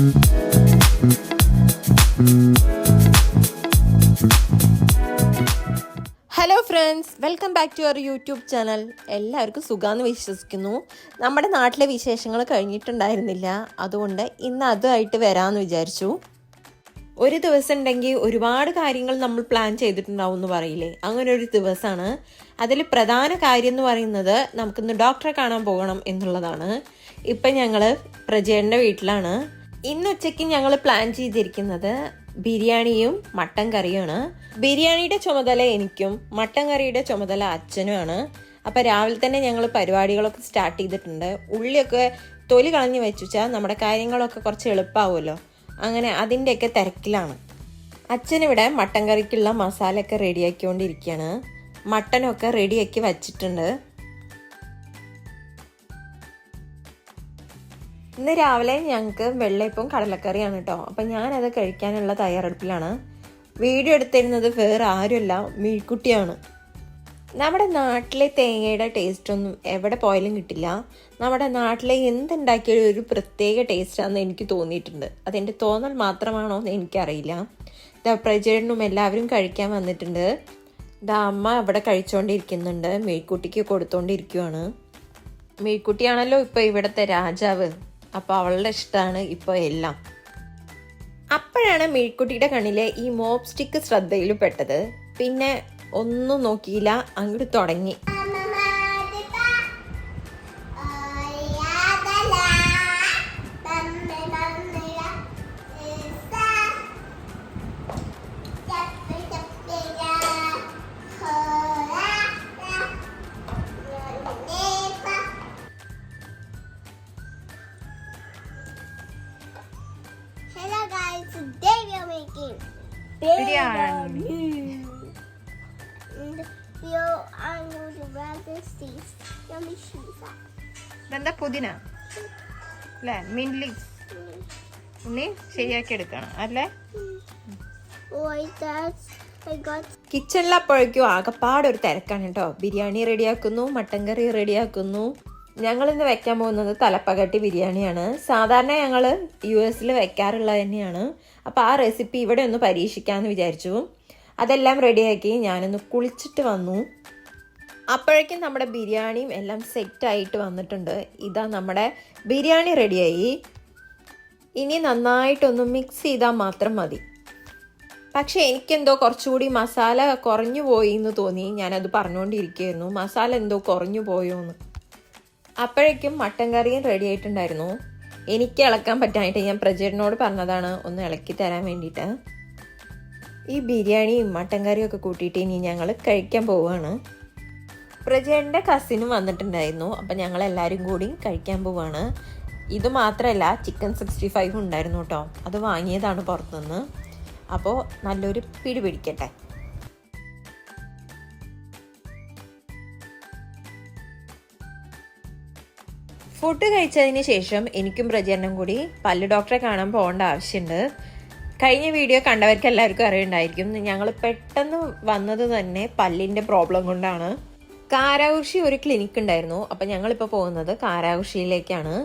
Hello friends, welcome back to our YouTube channel. എല്ലാവർക്കും സുഖാന്ന് വിശ്വസിക്കുന്നു. നമ്മുടെ നാട്ടിലെ വിശേഷങ്ങൾ കഴിഞ്ഞിട്ടുണ്ടായിരുന്നില്ല, അതുകൊണ്ട് ഇന്ന് അതുമായിട്ട് വരാമെന്ന് വിചാരിച്ചു. ഒരു ദിവസം ഉണ്ടെങ്കിൽ ഒരുപാട് കാര്യങ്ങൾ നമ്മൾ പ്ലാൻ ചെയ്തിട്ടുണ്ടാവും എന്ന് പറയില്ലേ, അങ്ങനെ ഒരു ദിവസമാണ്. അതിൽ പ്രധാന കാര്യം എന്ന് പറയുന്നത് നമുക്കിന്ന് ഡോക്ടറെ കാണാൻ പോകണം എന്നുള്ളതാണ്. ഇപ്പം ഞങ്ങൾ പ്രജേൻ്റെ വീട്ടിലാണ്. ഇന്ന് ഉച്ചയ്ക്ക് ഞങ്ങൾ പ്ലാൻ ചെയ്തിരിക്കുന്നത് ബിരിയാണിയും മട്ടൻ കറിയുമാണ്. ബിരിയാണിയുടെ ചുമതല എനിക്കും മട്ടൻ കറിയുടെ ചുമതല അച്ഛനുമാണ്. അപ്പം രാവിലെ തന്നെ ഞങ്ങൾ പരിപാടികളൊക്കെ സ്റ്റാർട്ട് ചെയ്തിട്ടുണ്ട്. ഉള്ളിയൊക്കെ തൊലി കളഞ്ഞ് വെച്ചുവെച്ചാൽ നമ്മുടെ കാര്യങ്ങളൊക്കെ കുറച്ച് എളുപ്പമാവുമല്ലോ. അങ്ങനെ അതിൻ്റെയൊക്കെ തിരക്കിലാണ്. അച്ഛനിവിടെ മട്ടൻ കറിക്കുള്ള മസാലയൊക്കെ റെഡിയാക്കിക്കൊണ്ടിരിക്കുകയാണ്. മട്ടനൊക്കെ റെഡിയാക്കി വച്ചിട്ടുണ്ട്. ഇന്ന് രാവിലെ ഞങ്ങൾക്ക് വെള്ളയപ്പവും കടലക്കറിയാണ് കേട്ടോ. അപ്പം ഞാനത് കഴിക്കാനുള്ള തയ്യാറെടുപ്പിലാണ്. വീഡിയോ എടുത്തിരുന്നത് വേറെ ആരുമല്ല, മീൻകുട്ടിയാണ്. നമ്മുടെ നാട്ടിലെ തേങ്ങയുടെ ടേസ്റ്റൊന്നും എവിടെ പോയാലും കിട്ടില്ല. നമ്മുടെ നാട്ടിലെ എന്തുണ്ടാക്കിയാലും ഒരു പ്രത്യേക ടേസ്റ്റാണെന്ന് എനിക്ക് തോന്നിയിട്ടുണ്ട്. അതെൻ്റെ തോന്നൽ മാത്രമാണോ എന്ന് എനിക്കറിയില്ല. പ്രജേട്ടനും എല്ലാവരും കഴിക്കാൻ വന്നിട്ടുണ്ട്. അമ്മ ഇവിടെ കഴിച്ചുകൊണ്ടിരിക്കുന്നുണ്ട്, മീൻകുട്ടിക്ക് കൊടുത്തോണ്ടിരിക്കുവാണ്. മീൻകുട്ടിയാണല്ലോ ഇപ്പോൾ ഇവിടുത്തെ രാജാവ്. അപ്പോൾ അവളുടെ ഇഷ്ടമാണ് ഇപ്പോൾ എല്ലാം. അപ്പോഴാണ് മീൻകുട്ടിയുടെ കണ്ണിലെ ഈ മോപ്പ് സ്റ്റിക്ക് ശ്രദ്ധയിൽ പെട്ടത്. പിന്നെ ഒന്നും നോക്കിയില്ല, അങ്ങോട്ട് തുടങ്ങി. Today we are making biryani. And we are going to wrap this cheese. Yummy cheese. ഇതെന്താ പുതിന അല്ലേ, മിന്റ് ലീവ്സ് ഉണ്ണി ശരിയാക്കി എടുക്കണം അല്ലേ. കിച്ചണിൽ അപ്പോഴേക്കും ആകെപ്പാടൊരു തിരക്കാണ് കേട്ടോ. ബിരിയാണി റെഡിയാക്കുന്നു, മട്ടൻ കറി റെഡിയാക്കുന്നു. ഞങ്ങളിന്ന് വെക്കാൻ പോകുന്നത് തലപ്പകട്ടി ബിരിയാണിയാണ്. സാധാരണ ഞങ്ങൾ US വെക്കാറുള്ളത് തന്നെയാണ്. അപ്പോൾ ആ റെസിപ്പി ഇവിടെ ഒന്ന് പരീക്ഷിക്കാമെന്ന് വിചാരിച്ചു. അതെല്ലാം റെഡിയാക്കി ഞാനൊന്ന് കുളിച്ചിട്ട് വന്നു. അപ്പോഴേക്കും നമ്മുടെ ബിരിയാണിയും എല്ലാം സെറ്റായിട്ട് വന്നിട്ടുണ്ട്. ഇതാ നമ്മുടെ ബിരിയാണി റെഡിയായി. ഇനി നന്നായിട്ടൊന്ന് മിക്സ് ചെയ്താൽ മാത്രം മതി. പക്ഷേ എനിക്കെന്തോ കുറച്ചുകൂടി മസാല കുറഞ്ഞു പോയി എന്ന് തോന്നി. ഞാനത് പറഞ്ഞുകൊണ്ടിരിക്കുകയായിരുന്നു, മസാല എന്തോ കുറഞ്ഞു പോയോ എന്ന്. അപ്പോഴേക്കും മട്ടൻ കറിയും റെഡി ആയിട്ടുണ്ടായിരുന്നു. എനിക്ക് ഇളക്കാൻ പറ്റാനായിട്ട് ഞാൻ പ്രജേട്ടനോട് പറഞ്ഞതാണ് ഒന്ന് ഇളക്കി തരാൻ വേണ്ടിയിട്ട്. ഈ ബിരിയാണിയും മട്ടൻ കറിയും ഒക്കെ കൂട്ടിയിട്ട് ഇനി ഞങ്ങൾ കഴിക്കാൻ പോവുകയാണ്. പ്രജേട്ടൻ്റെ കസിനും വന്നിട്ടുണ്ടായിരുന്നു. അപ്പം ഞങ്ങളെല്ലാവരും കൂടി കഴിക്കാൻ പോവുകയാണ്. ഇത് മാത്രമല്ല, ചിക്കൻ 65 ഉണ്ടായിരുന്നു കേട്ടോ. അത് വാങ്ങിയതാണ് പുറത്തുനിന്ന്. അപ്പോൾ നല്ലൊരു പിടി പിടിക്കട്ടെ. ഫുഡ് കഴിച്ചതിന് ശേഷം എനിക്കും പ്രജേട്ടനും കൂടി പല്ല് ഡോക്ടറെ കാണാൻ പോകേണ്ട ആവശ്യമുണ്ട്. കഴിഞ്ഞ വീഡിയോ കണ്ടവർക്ക് എല്ലാവർക്കും അറിയുണ്ടായിരിക്കും. ഞങ്ങൾ പെട്ടെന്ന് വന്നത് തന്നെ പല്ലിൻ്റെ പ്രോബ്ലം കൊണ്ടാണ്. കാരാകുർശി ഒരു ക്ലിനിക്ക് ഉണ്ടായിരുന്നു. അപ്പം ഞങ്ങളിപ്പോൾ പോകുന്നത് കാരാകുർശിയിലേക്കാണ്.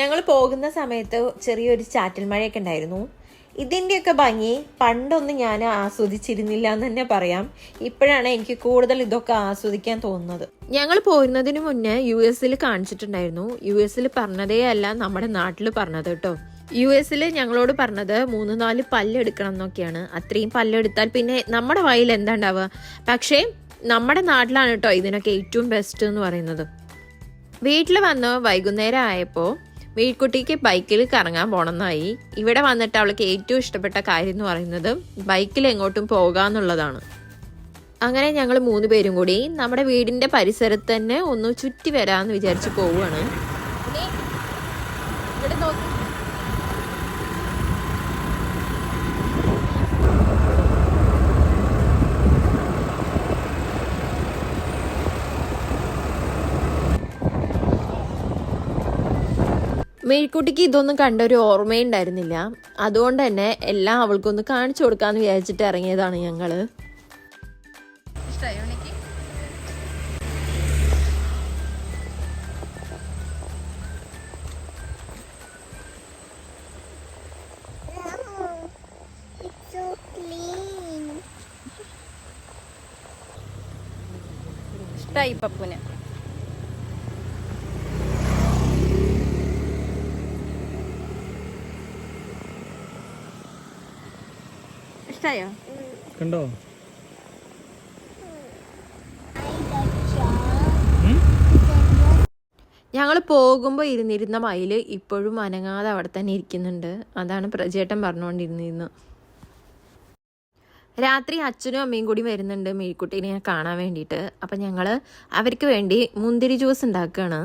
ഞങ്ങൾ പോകുന്ന സമയത്ത് ചെറിയൊരു ചാറ്റൽ മഴയൊക്കെ ഉണ്ടായിരുന്നു. ഇതിൻ്റെയൊക്കെ ഭംഗി പണ്ടൊന്നും ഞാൻ ആസ്വദിച്ചിരുന്നില്ല എന്ന് തന്നെ പറയാം. ഇപ്പോഴാണ് എനിക്ക് കൂടുതൽ ഇതൊക്കെ ആസ്വദിക്കാൻ തോന്നുന്നത്. ഞങ്ങൾ പോരുന്നതിന് മുന്നേ US കാണിച്ചിട്ടുണ്ടായിരുന്നു. US പറഞ്ഞതേ അല്ല നമ്മുടെ നാട്ടിൽ പറഞ്ഞത് കേട്ടോ. US ഞങ്ങളോട് പറഞ്ഞത് 3-4 പല്ലെടുക്കണം എന്നൊക്കെയാണ്. അത്രയും പല്ലെടുത്താൽ പിന്നെ നമ്മുടെ വായിൽ എന്താ ഉണ്ടാവുക. പക്ഷേ നമ്മുടെ നാട്ടിലാണ് കേട്ടോ ഇതിനൊക്കെ ഏറ്റവും ബെസ്റ്റ് എന്ന് പറയുന്നത്. വീട്ടിൽ വന്ന് വൈകുന്നേരം ആയപ്പോൾ വീട്ടുകുട്ടിക്ക് ബൈക്കിൽ കറങ്ങാൻ പോകണമെന്നായി. ഇവിടെ വന്നിട്ട് അവൾക്ക് ഏറ്റവും ഇഷ്ടപ്പെട്ട കാര്യം എന്ന് പറയുന്നത് ബൈക്കിൽ എങ്ങോട്ടും പോകാന്നുള്ളതാണ്. അങ്ങനെ ഞങ്ങൾ 3 പേരും കൂടി നമ്മുടെ വീടിൻ്റെ പരിസരത്ത് തന്നെ ഒന്ന് ചുറ്റി വരാമെന്ന് വിചാരിച്ച് പോവുകയാണ്. മേഴ്ക്കുട്ടിക്ക് ഇതൊന്നും കണ്ടൊരു ഓർമ്മയുണ്ടായിരുന്നില്ല. അതുകൊണ്ട് തന്നെ എല്ലാം അവൾക്കൊന്ന് കാണിച്ചു കൊടുക്കാമെന്ന് വിചാരിച്ചിട്ട് ഇറങ്ങിയതാണ് ഞങ്ങൾ. ഇഷ്ടായി പപ്പുന്. ഇഷ്ടായോ? കണ്ടോ? ഞങ്ങൾ പോകുമ്പോൾ ഇരുന്നിരുന്ന മയിൽ ഇപ്പോഴും അനങ്ങാതെ അവിടെ തന്നെ ഇരിക്കുന്നുണ്ട്. അതാണ് പ്രജേട്ടൻ പറഞ്ഞുകൊണ്ടിരുന്നിരുന്നു. രാത്രി അച്ഛനും അമ്മയും കൂടി വരുന്നുണ്ട് മേഴ്ക്കുട്ടീനെ കാണാൻ വേണ്ടിയിട്ട്. അപ്പം ഞങ്ങൾ അവർക്ക് വേണ്ടി മുന്തിരി ജ്യൂസ് ഉണ്ടാക്കുകയാണ്.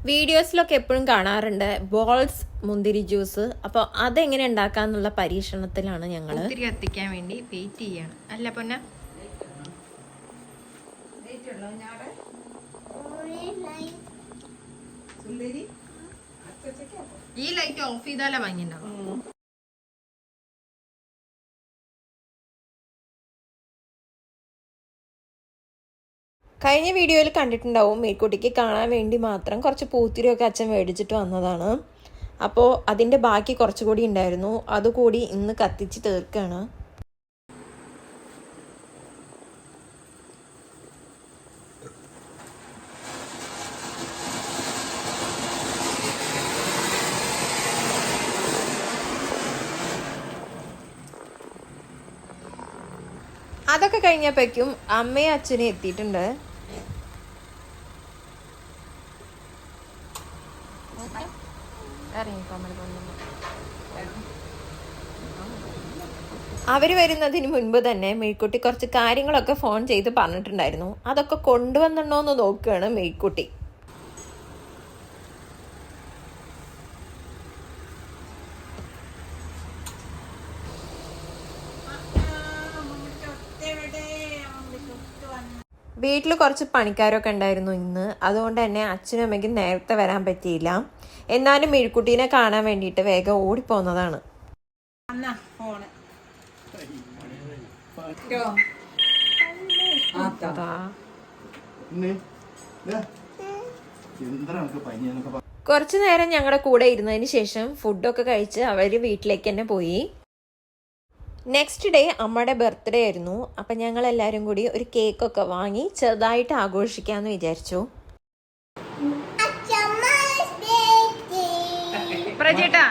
വീഡിയോസിലൊക്കെ എപ്പോഴും കാണാറുണ്ട് ബോൾസ് മുന്തിരി ജ്യൂസ്. അപ്പോൾ അതെങ്ങനെ ഉണ്ടാക്കാന്നുള്ള പരീക്ഷണത്തിലാണ് ഞങ്ങൾ. മുന്തിരി കത്തിക്കാൻ വേണ്ടി വെയിറ്റ് ചെയ്യാണ്. അല്ല പൊന്ന ഈ ലൈറ്റ് ഓഫ് ചെയ്താലേ ഭംഗിയുണ്ടാവും. കഴിഞ്ഞ വീഡിയോയിൽ കണ്ടിട്ടുണ്ടാവും മേഴ്ക്കുട്ടിക്ക് കാണാൻ വേണ്ടി മാത്രം കുറച്ച് പൂത്തിരിയൊക്കെ അച്ഛൻ മേടിച്ചിട്ട് വന്നതാണ്. അപ്പോൾ അതിൻ്റെ ബാക്കി കുറച്ചുകൂടി ഉണ്ടായിരുന്നു. അതുകൂടി ഇന്ന് കത്തിച്ച് തീർക്കുകയാണ്. അതൊക്കെ കഴിഞ്ഞപ്പോഴേക്കും അമ്മയും അച്ഛനും എത്തിയിട്ടുണ്ട്. അവർ വരുന്നതിന് മുൻപ് തന്നെ മേഴ്ക്കുട്ടി കുറച്ച് കാര്യങ്ങളൊക്കെ ഫോൺ ചെയ്ത് പറഞ്ഞിട്ടുണ്ടായിരുന്നു. അതൊക്കെ കൊണ്ടുവന്നിട്ടുണ്ടോയെന്ന് നോക്കുകയാണ് മേഴ്ക്കുട്ടി. വീട്ടിൽ കുറച്ച് പണിക്കാരൊക്കെ ഉണ്ടായിരുന്നു ഇന്ന്. അതുകൊണ്ട് തന്നെ അച്ഛനും അമ്മയ്ക്കും നേരത്തെ വരാൻ പറ്റിയില്ല. എന്നാലും മേഴ്ക്കുട്ടീനെ കാണാൻ വേണ്ടിയിട്ട് വേഗം ഓടിപ്പോന്നതാണ്. കുറച്ചു നേരം ഞങ്ങളുടെ കൂടെ ഇരുന്നതിന് ശേഷം ഫുഡൊക്കെ കഴിച്ച് അവർ വീട്ടിലേക്ക് തന്നെ പോയി. നെക്സ്റ്റ് ഡേ അമ്മയുടെ ബർത്ത്ഡേ ആയിരുന്നു. അപ്പം ഞങ്ങൾ എല്ലാവരും കൂടി ഒരു കേക്കൊക്കെ വാങ്ങി ചെറുതായിട്ട് ആഘോഷിക്കാമെന്ന് വിചാരിച്ചു. പ്രജേട്ടാ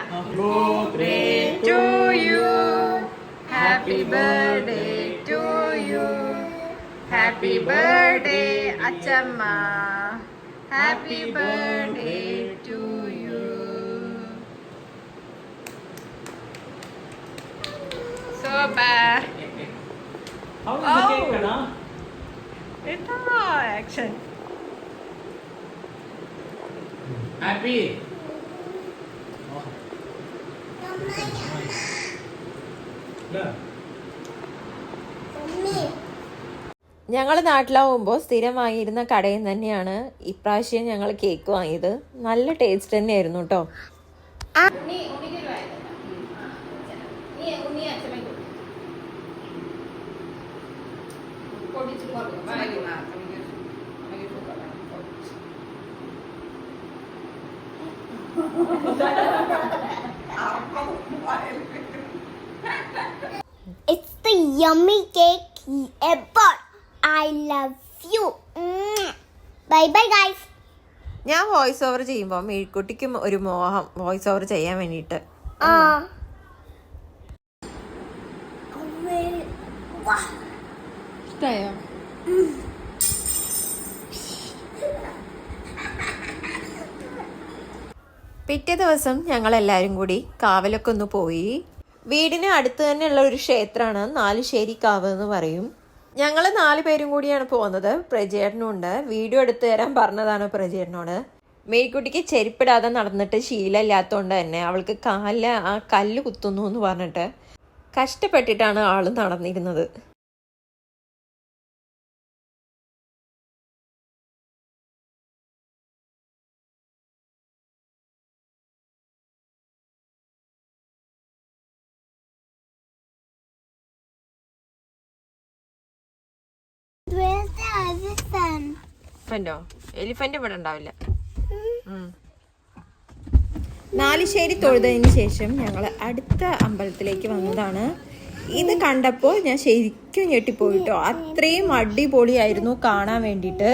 happy birthday to you, happy birthday അച്ചമ്മ, happy birthday to you. So bad. How is the cake, Anna? It's action. Happy. ഞങ്ങൾ നാട്ടിലാവുമ്പോൾ സ്ഥിരം വാങ്ങിയിരുന്ന കടയിൽ തന്നെയാണ് ഇപ്രാവശ്യം ഞങ്ങൾ കേക്ക് വാങ്ങിയത്. നല്ല ടേസ്റ്റ് തന്നെയായിരുന്നു കേട്ടോ. It's the yummy cake ever. I love you. Bye bye guys. ഞാൻ വോയിസ് ഓവർ ചെയ്യുമ്പോൾ മേഴ്ക്കുട്ടിക്കും ഒരു മോഹം വോയിസ് ഓവർ ചെയ്യാൻ വേണ്ടിയിട്ട്. ഇഷ്ടായോ? പിറ്റേ ദിവസം ഞങ്ങൾ എല്ലാവരും കൂടി കാവലൊക്കെ ഒന്ന് പോയി. വീടിന് അടുത്ത് തന്നെയുള്ള ഒരു ക്ഷേത്രമാണ് നാലുശ്ശേരി കാവ് എന്ന് പറയും. ഞങ്ങൾ 4 പേരും കൂടിയാണ് പോകുന്നത്. പ്രജേട്ടനുണ്ട്. വീഡിയോ എടുത്തു തരാൻ പറഞ്ഞതാണ് പ്രജേട്ടനോട്. മേഴ്ക്കുട്ടിക്ക് ചെരുപ്പിടാതെ നടന്നിട്ട് ശീലമില്ലാത്തതുകൊണ്ട് തന്നെ അവൾക്ക് കാലിൽ ആ കല്ല് കുത്തുന്നു എന്ന് പറഞ്ഞിട്ട് കഷ്ടപ്പെട്ടിട്ടാണ് ആൾ നടന്നിരുന്നത്. Where's the elephant? എലിഫന്റ് ഇവിടെ ഉണ്ടാവില്ല. നാലുശ്ശേരി തൊഴുതതിന് ശേഷം ഞങ്ങൾ അടുത്ത അമ്പലത്തിലേക്ക് വന്നതാണ്. ഇത് കണ്ടപ്പോൾ ഞാൻ ശരിക്കും ഞെട്ടിപ്പോയിട്ടോ. അത്രയും അടിപൊളിയായിരുന്നു കാണാൻ വേണ്ടിയിട്ട്.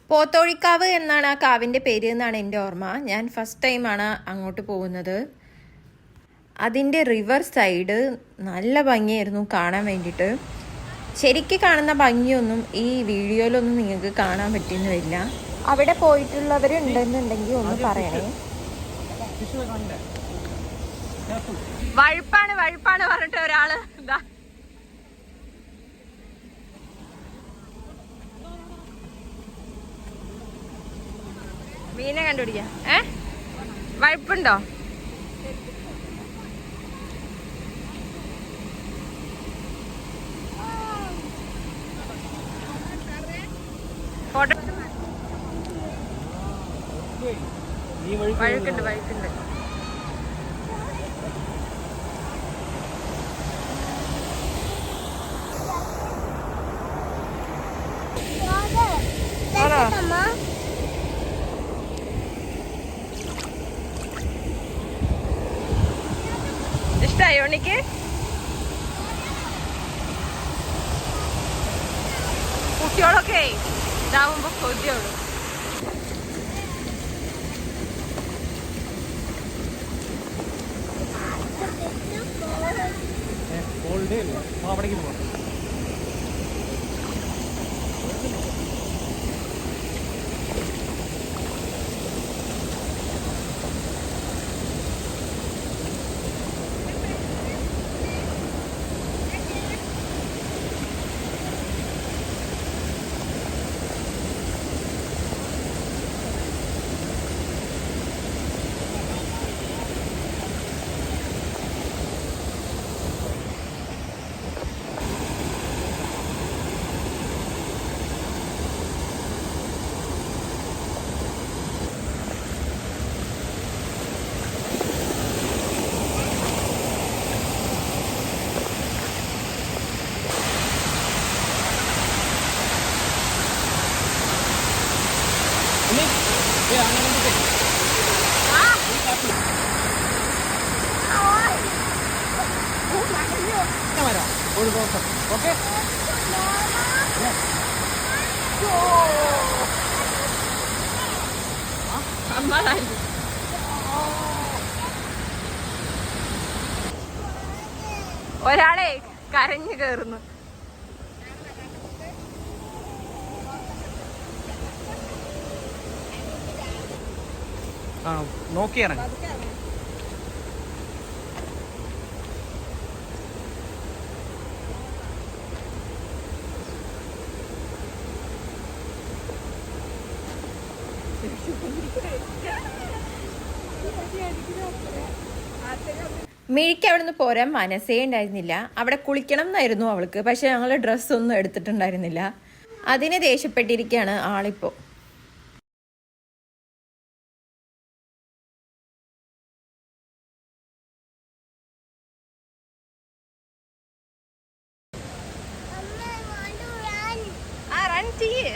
പോത്തോഴിക്കാവ് എന്നാണ് ആ കാവിൻ്റെ പേര് എന്നാണ് എൻ്റെ ഓർമ്മ. ഞാൻ ഫസ്റ്റ് ടൈമാണ് അങ്ങോട്ട് പോകുന്നത്. അതിൻ്റെ റിവർ സൈഡ് നല്ല ഭംഗിയായിരുന്നു കാണാൻ വേണ്ടിയിട്ട്. ശരിക്കും കാണുന്ന ഭംഗിയൊന്നും ഈ വീഡിയോയിലൊന്നും നിങ്ങൾക്ക് കാണാൻ പറ്റുന്നു വരില്ല. അവിടെ പോയിട്ടുള്ളവരുണ്ടെന്നുണ്ടെങ്കിൽ ഒന്ന് പറയണേ. വഴുപ്പാണ് വഴുപ്പാണ് പറഞ്ഞിട്ട് ഒരാള് എന്താ മീനെ കണ്ടുപിടിക്ക. വഴുപ്പുണ്ടോ? വഴുക്കുണ്ട് വഴുക്കുണ്ട്. ഇഷ്ടായോ ഉണ്ണിക്ക്? കുട്ടികളൊക്കെ ഇതാവുമ്പോ കൊതിയോളൂ. അവിടേക്ക് പോകാം. ഓക്കെ. ഒരാളെ കരഞ്ഞു കേറുന്നു. ആ നോക്കിയാണ്. മിഴിക്ക് അവിടെ നിന്ന് പോരാൻ മനസ്സേ ഉണ്ടായിരുന്നില്ല. അവിടെ കുളിക്കണം എന്നായിരുന്നു അവൾക്ക്. പക്ഷെ ഞങ്ങൾ ഡ്രസ്സൊന്നും എടുത്തിട്ടുണ്ടായിരുന്നില്ല. അതിന് ദേഷ്യപ്പെട്ടിരിക്കുകയാണ് ആളിപ്പോൾ.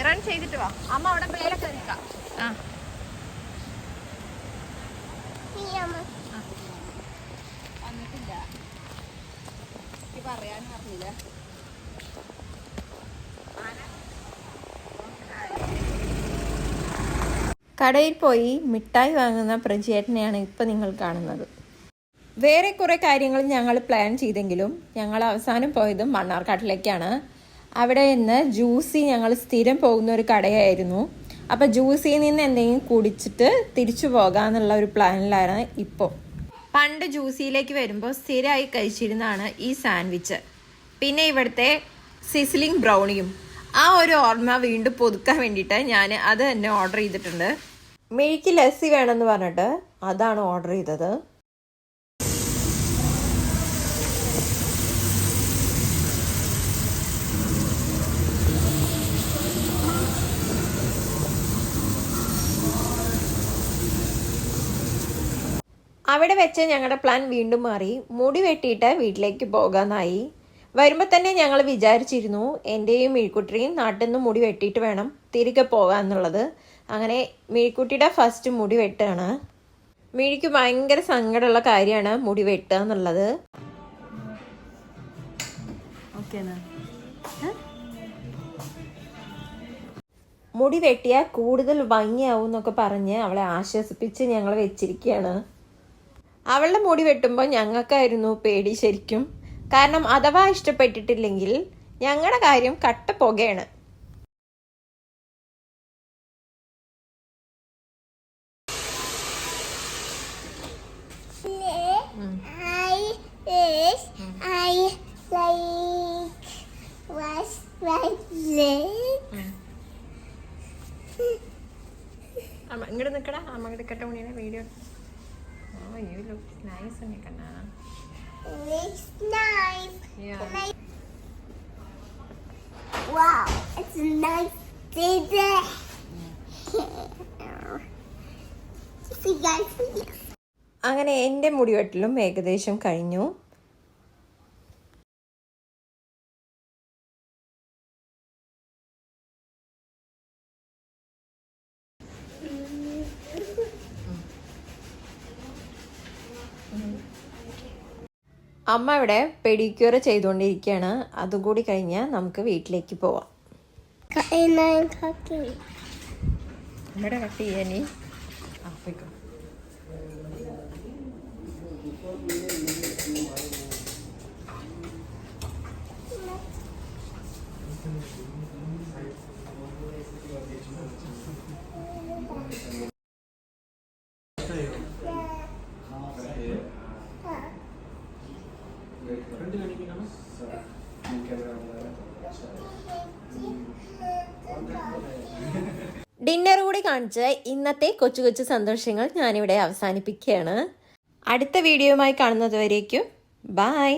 റൺ ചെയ്തിട്ട് വാ. അമ്മ അവിടെ മേലൊക്കെ നിൽക്കാം. ആ പറയാൻ അറിയില്ല. കടയിൽ പോയി മിഠായി വാങ്ങുന്ന പ്രജേട്ടനെയാണ് ഇപ്പം നിങ്ങൾ കാണുന്നത്. വേറെ കുറേ കാര്യങ്ങൾ ഞങ്ങൾ പ്ലാൻ ചെയ്തെങ്കിലും ഞങ്ങൾ അവസാനം പോയത് മണ്ണാർക്കാട്ടിലേക്കാണ്. അവിടെ നിന്ന് ജ്യൂസി ഞങ്ങൾ സ്ഥിരം പോകുന്ന ഒരു കടയായിരുന്നു. അപ്പം ജ്യൂസിയിൽ നിന്ന് എന്തെങ്കിലും കുടിച്ചിട്ട് തിരിച്ചു പോകാമെന്നുള്ള ഒരു പ്ലാനിലാണ് ഇപ്പോൾ. പണ്ട് ജ്യൂസിയിലേക്ക് വരുമ്പോൾ സ്ഥിരമായി കഴിച്ചിരുന്നതാണ് ഈ സാൻഡ്വിച്ച്, പിന്നെ ഇവിടുത്തെ സിസ്ലിംഗ് ബ്രൗണിയും. ആ ഒരു ഓർമ്മ വീണ്ടും പുതുക്കാൻ വേണ്ടിയിട്ട് ഞാൻ അത് തന്നെ ഓർഡർ ചെയ്തിട്ടുണ്ട്. മിഴിക്ക് ലസ്സി വേണമെന്ന് പറഞ്ഞിട്ട് അതാണ് ഓർഡർ ചെയ്തത്. അവിടെ വെച്ച് ഞങ്ങളുടെ പ്ലാൻ വീണ്ടും മാറി. മുടി വെട്ടിയിട്ട് വീട്ടിലേക്ക് പോകാമെന്നായി. വരുമ്പോൾ തന്നെ ഞങ്ങൾ വിചാരിച്ചിരുന്നു എൻ്റെയും മിഴിക്കുട്ടിയും നാട്ടിൽ നിന്ന് മുടി വെട്ടിയിട്ട് വേണം തിരികെ പോകാമെന്നുള്ളത്. അങ്ങനെ മിഴിക്കുട്ടിയുടെ ഫസ്റ്റ് മുടി വെട്ടാണ്. മിഴിക്ക് ഭയങ്കര സങ്കടമുള്ള കാര്യമാണ് മുടി വെട്ടുക എന്നുള്ളത്. ചിക്കന് മുടി വെട്ടിയാൽ കൂടുതൽ ഭംഗിയാവും എന്നൊക്കെ പറഞ്ഞ് അവളെ ആശ്വസിപ്പിച്ച് ഞങ്ങൾ വെച്ചിരിക്കുകയാണ്. അവളുടെ മുടി വെട്ടുമ്പോൾ ഞങ്ങൾക്കായിരുന്നു പേടി ശരിക്കും. കാരണം അഥവാ ഇഷ്ടപ്പെട്ടിട്ടില്ലെങ്കിൽ ഞങ്ങളുടെ കാര്യം കട്ട പുകയാണ്. ഇങ്ങോട്ട് നിൽക്കടാ, അമ്മ എടുക്കട്ടെ മുടിയുടെ video. Oh, you look nice, Nikana. It's nice. Yeah. Wow, it's a nice day there. See guys, അങ്ങനെ എൻ്റെ മുടിവെട്ടലും ഏകദേശം കഴിഞ്ഞു. അമ്മ ഇവിടെ പെഡിക്യൂർ ചെയ്തുകൊണ്ടിരിക്കുകയാണ്. അതും കൂടി കഴിഞ്ഞാൽ നമുക്ക് വീട്ടിലേക്ക് പോവാം. ഇവിടെ കട്ട് ചെയ്യാനേ പോയിക്കോ. ഡിന്നർ കൂടി കാണിച്ച് ഇന്നത്തെ കൊച്ചു കൊച്ചു സന്തോഷങ്ങൾ ഞാനിവിടെ അവസാനിപ്പിക്കുകയാണ്. അടുത്ത വീഡിയോയുമായി കാണുന്നത് വരേക്കും ബൈ.